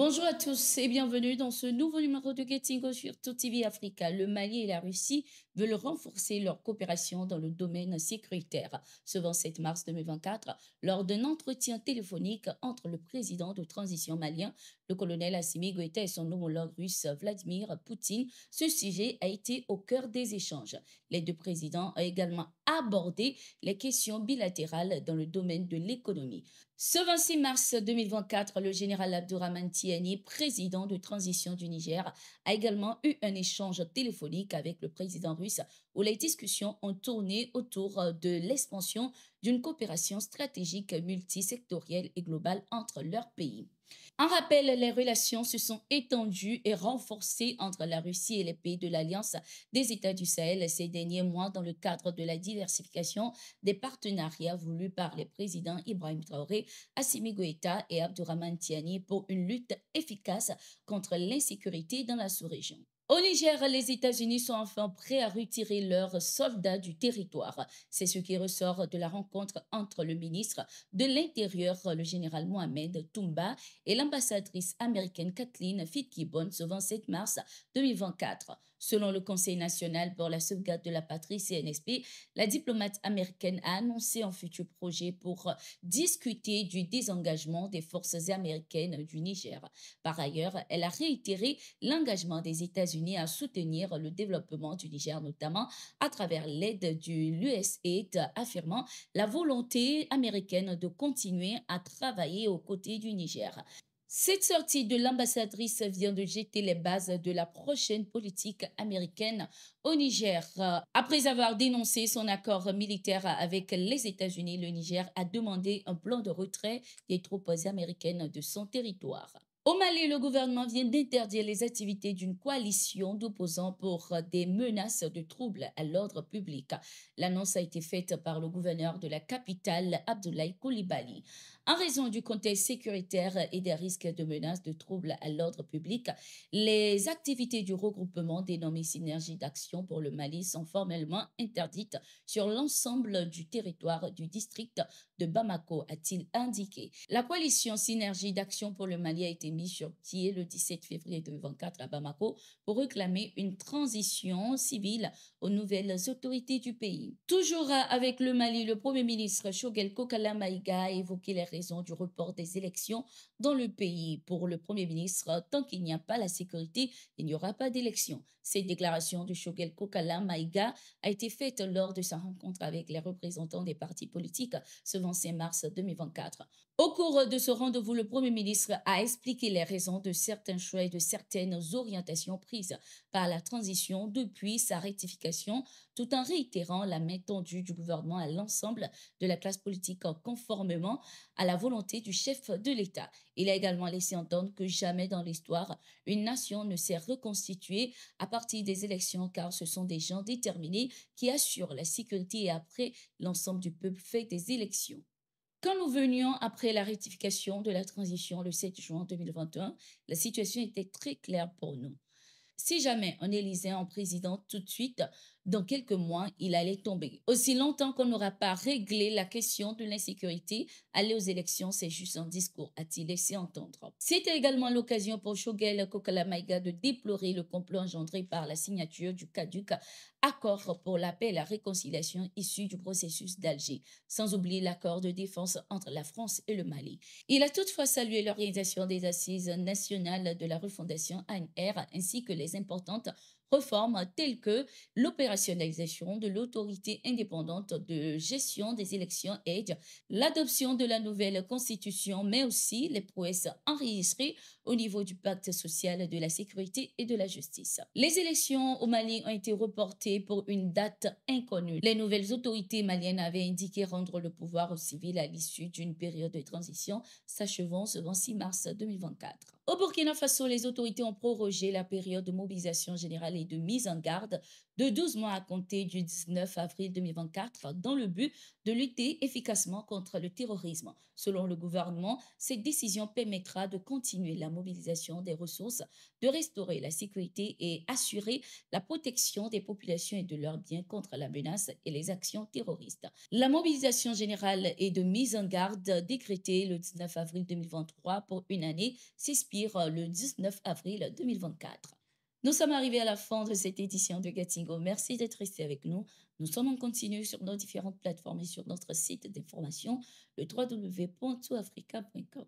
Bonjour à tous et bienvenue dans ce nouveau numéro de Getting sur TV Africa. Le Mali et la Russie veulent renforcer leur coopération dans le domaine sécuritaire. Ce 27 mars 2024, lors d'un entretien téléphonique entre le président de transition malien, le colonel Assimi Goïta et son homologue russe Vladimir Poutine, ce sujet a été au cœur des échanges. Les deux présidents ont également abordé les questions bilatérales dans le domaine de l'économie. Ce 26 mars 2024, le général Abdourahmane Tiani, président de transition du Niger, a également eu un échange téléphonique avec le président russe où les discussions ont tourné autour de l'expansion d'une coopération stratégique multisectorielle et globale entre leurs pays. En rappel, les relations se sont étendues et renforcées entre la Russie et les pays de l'Alliance des États du Sahel ces derniers mois dans le cadre de la diversification des partenariats voulus par les présidents Ibrahim Traoré, Assimi Goïta et Abdourahmane Tiani pour une lutte efficace contre l'insécurité dans la sous-région. Au Niger, les États-Unis sont enfin prêts à retirer leurs soldats du territoire. C'est ce qui ressort de la rencontre entre le ministre de l'Intérieur, le général Mohamed Toumba, et l'ambassadrice américaine Kathleen Fitzgibbon ce 27 mars 2024. Selon le Conseil national pour la sauvegarde de la patrie, CNSP, la diplomate américaine a annoncé un futur projet pour discuter du désengagement des forces américaines du Niger. Par ailleurs, elle a réitéré l'engagement des États-Unis à soutenir le développement du Niger, notamment à travers l'aide du l'USAID, affirmant la volonté américaine de continuer à travailler aux côtés du Niger. Cette sortie de l'ambassadrice vient de jeter les bases de la prochaine politique américaine au Niger. Après avoir dénoncé son accord militaire avec les États-Unis, le Niger a demandé un plan de retrait des troupes américaines de son territoire. Au Mali, le gouvernement vient d'interdire les activités d'une coalition d'opposants pour des menaces de troubles à l'ordre public. L'annonce a été faite par le gouverneur de la capitale, Abdoulaye Coulibaly. En raison du contexte sécuritaire et des risques de menaces de troubles à l'ordre public, les activités du regroupement dénommé Synergie d'action pour le Mali sont formellement interdites sur l'ensemble du territoire du district de Bamako, a-t-il indiqué. La coalition Synergie d'action pour le Mali a été mise sur pied le 17 février 2024 à Bamako pour réclamer une transition civile aux nouvelles autorités du pays. Toujours avec le Mali, le Premier ministre Choguel Kokala Maïga a évoqué les raisons du report des élections dans le pays. Pour le Premier ministre, tant qu'il n'y a pas la sécurité, il n'y aura pas d'élection. Cette déclaration de Choguel Kokala Maïga a été faite lors de sa rencontre avec les représentants des partis politiques ce 25 mars 2024. Au cours de ce rendez-vous, le Premier ministre a expliqué les raisons de certains choix et de certaines orientations prises par la transition depuis sa rectification, tout en réitérant la main tendue du gouvernement à l'ensemble de la classe politique conformément à la volonté du chef de l'État. Il a également laissé entendre que jamais dans l'histoire, une nation ne s'est reconstituée à partir des élections, car ce sont des gens déterminés qui assurent la sécurité et après l'ensemble du peuple fait des élections. Quand nous venions après la rectification de la transition le 7 juin 2021, la situation était très claire pour nous. Si jamais on élisait un président tout de suite, dans quelques mois, il allait tomber. Aussi longtemps qu'on n'aura pas réglé la question de l'insécurité, aller aux élections, c'est juste un discours, a-t-il laissé entendre. C'était également l'occasion pour Choguel Kokala Maïga de déplorer le complot engendré par la signature du caduc accord pour la paix et la réconciliation issu du processus d'Alger, sans oublier l'accord de défense entre la France et le Mali. Il a toutefois salué l'organisation des assises nationales de la refondation ANR ainsi que les importantes réformes telles que l'opérationnalisation de l'autorité indépendante de gestion des élections aide, l'adoption de la nouvelle constitution, mais aussi les prouesses enregistrées au niveau du pacte social de la sécurité et de la justice. Les élections au Mali ont été reportées pour une date inconnue. Les nouvelles autorités maliennes avaient indiqué rendre le pouvoir aux civils à l'issue d'une période de transition s'achevant ce 26 mars 2024. Au Burkina Faso, les autorités ont prorogé la période de mobilisation générale et de mise en garde de 12 mois à compter du 19 avril 2024 dans le but de lutter efficacement contre le terrorisme. Selon le gouvernement, cette décision permettra de continuer la mobilisation des ressources, de restaurer la sécurité et assurer la protection des populations et de leurs biens contre la menace et les actions terroristes. La mobilisation générale et de mise en garde décrétée le 19 avril 2023 pour une année s'expire le 19 avril 2024. Nous sommes arrivés à la fin de cette édition de Gatingo. Merci d'être resté avec nous. Nous sommes en continu sur nos différentes plateformes et sur notre site d'information, le www.toutafrica.com.